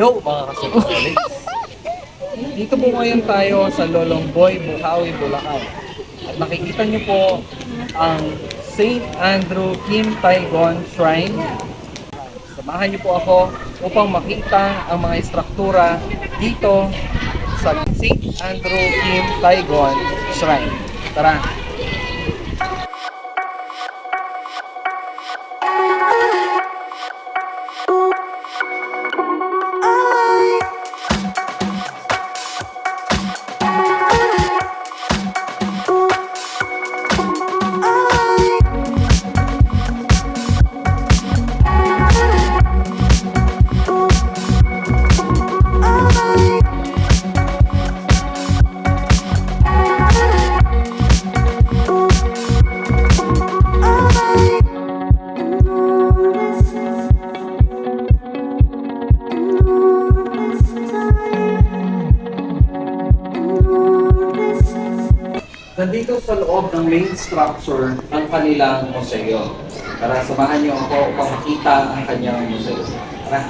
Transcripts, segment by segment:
Hello mga kasulit. Dito po ngayon tayo sa Lolong Boy, Bukawi, Bulacan. At makikita niyo po ang St. Andrew Kim Taigon Shrine. Samahan niyo po ako upang makita ang mga istruktura dito sa St. Andrew Kim Taigon Shrine. Tara! Nandito sa loob ng main structure ng kanilang museo. Tara, samahan niyo ako upang makita ang kanyang museo. Tara!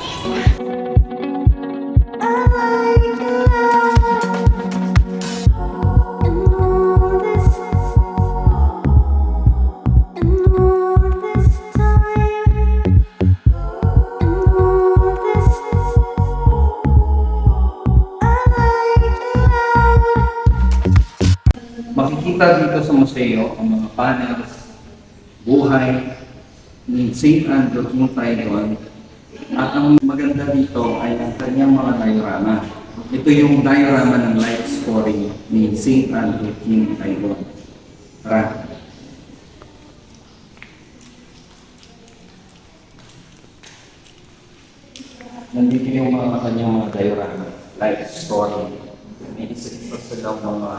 Makikita dito sa museo ang mga panels, buhay ni St. Andrew Kim Taigon, at ang maganda dito ay ang kanyang mga diorama. Ito yung diorama ng life story ni St. Andrew Kim Taigon. Tara! Nandito yung mga kanyang mga diorama, life story. May isa-isa silang mga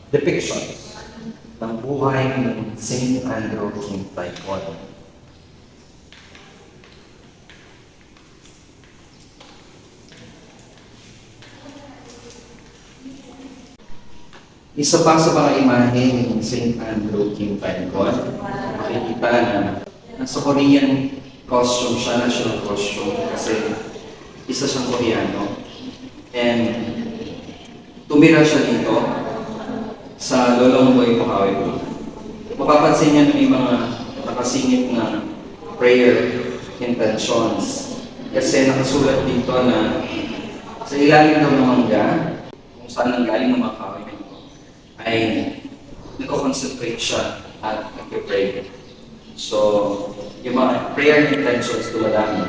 depictions ng buhay ng St. Andrew Kim Taigon. Isa pa sa mga imahe ng St. Andrew Kim Taigon, makikita na nasa Korean costume siya, national costume, kasi isa siyang Koreano. And tumira siya dito sa Lolong Boy, Bukawi. Mapapansin niya na may mga nakasingit na prayer intentions. Kasi nakasulat dito na sa ilalim ng mangga, kung saan nanggaling ng mga kawin nito, ay nag-concentrate siya at nag-pray. So, yung mga prayer intentions dumadami.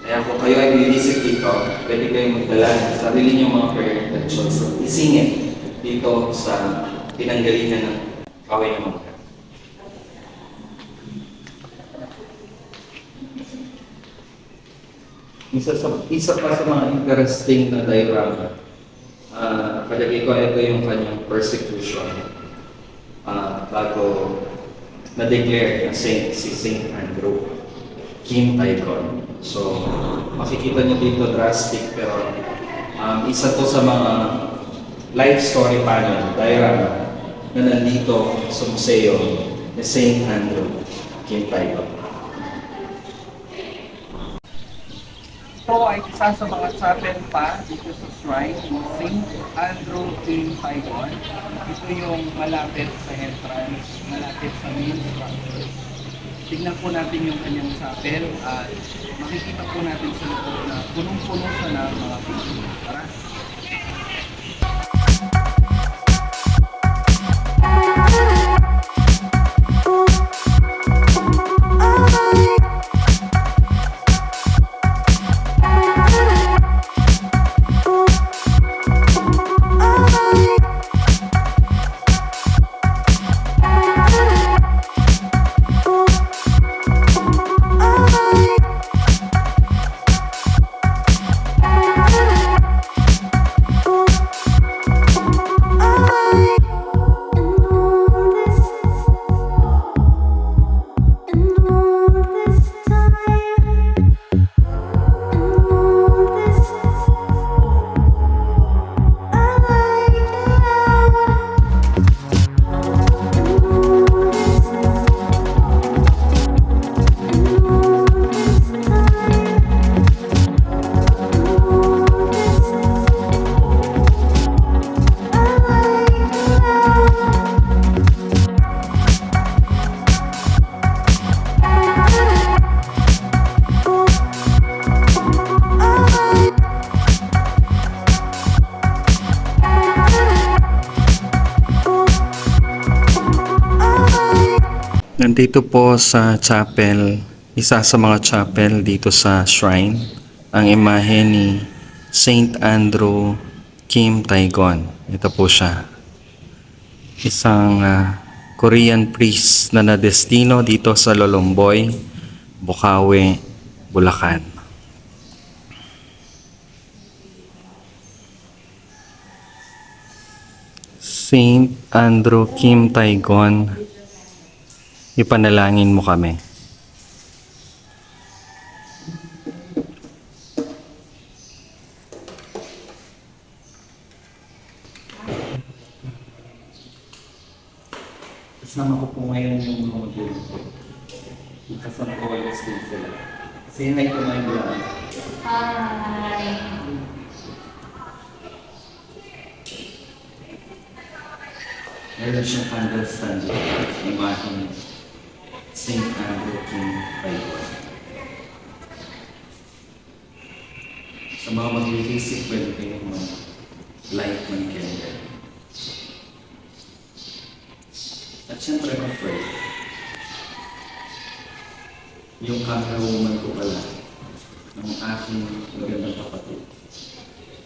Kaya kung kayo ay bilisip dito, pwede kayong magdala ng sarili niyong mga prayer intentions at isingit dito sa pinanggalingan ng kaway ng mangga. Isa pa sa mga interesting na diorama, palagay ko ito yung kanyang persecution bago na-declare na si St. Andrew Kim Taigon. So, makikita niyo dito drastic, pero isa to sa mga life story panel, diorama, na nandito sa museo ni St. Andrew Kim Taigon. Ito ay isa sa mga chapel pa dito sa shrine ni St. Andrew Kim Taigon. Ito yung malapit sa entrance, malapit sa main structure. Tignan po natin yung kanyang chapel at makikita po natin sa loob na punong-puno siya ng mga picture. Tara! Nandito po sa chapel, isa sa mga chapel dito sa shrine, ang imahe ni Saint Andrew Kim Taegon. Ito po siya. Isang Korean priest na nadestino dito sa Lolomboy, Bukawi, Bulacan. Saint Andrew Kim Taegon, ipanalangin mo kami. Kasama ko po ngayon yung mga modelo ko. Kasama ko walang school sila. Kasi yun ay kumain lang. Hi. Meron siyang candle stand. Imahe ni Saint Andrew Kim Taegon. Sa mga mag-visit, pwede kayong mag-light ng candle. At syempre mag-pray. Yung camera woman ko pala, ng aking magandang kapatid,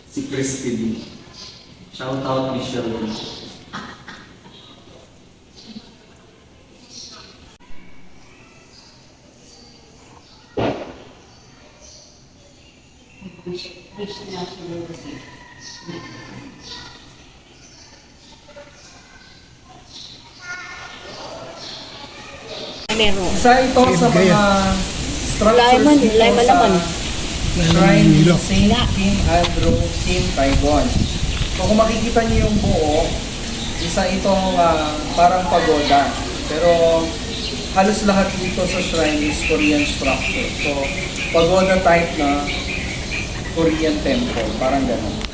si Christy D. Shout out Michelle D. Meron. Isa ito sa mga Lemon, structures lemon dito naman. sa shrine ni Saint King Andrew Kim Taegon. So kung makikita niyo yung buo, isa itong parang pagoda. Pero halos lahat dito sa shrine is Korean structure. So pagoda type na Korean temple, parang gano'n.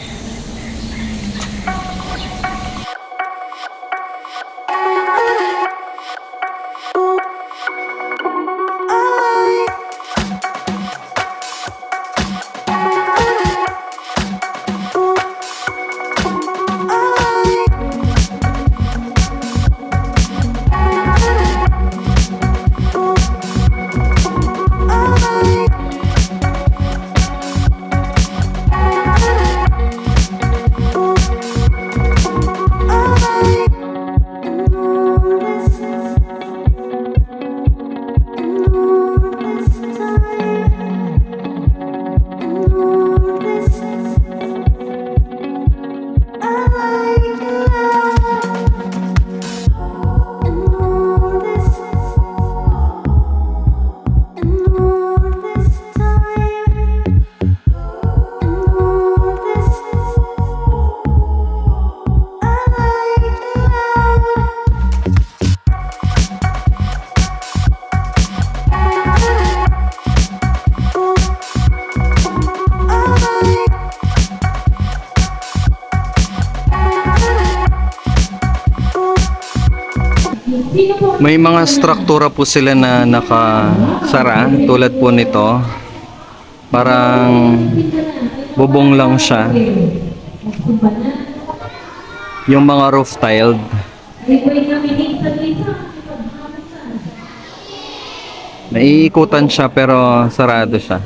May mga struktura po sila na nakasara tulad po nito. Parang bubong lang siya. Yung mga roof tiled. Naiikutan siya pero sarado siya.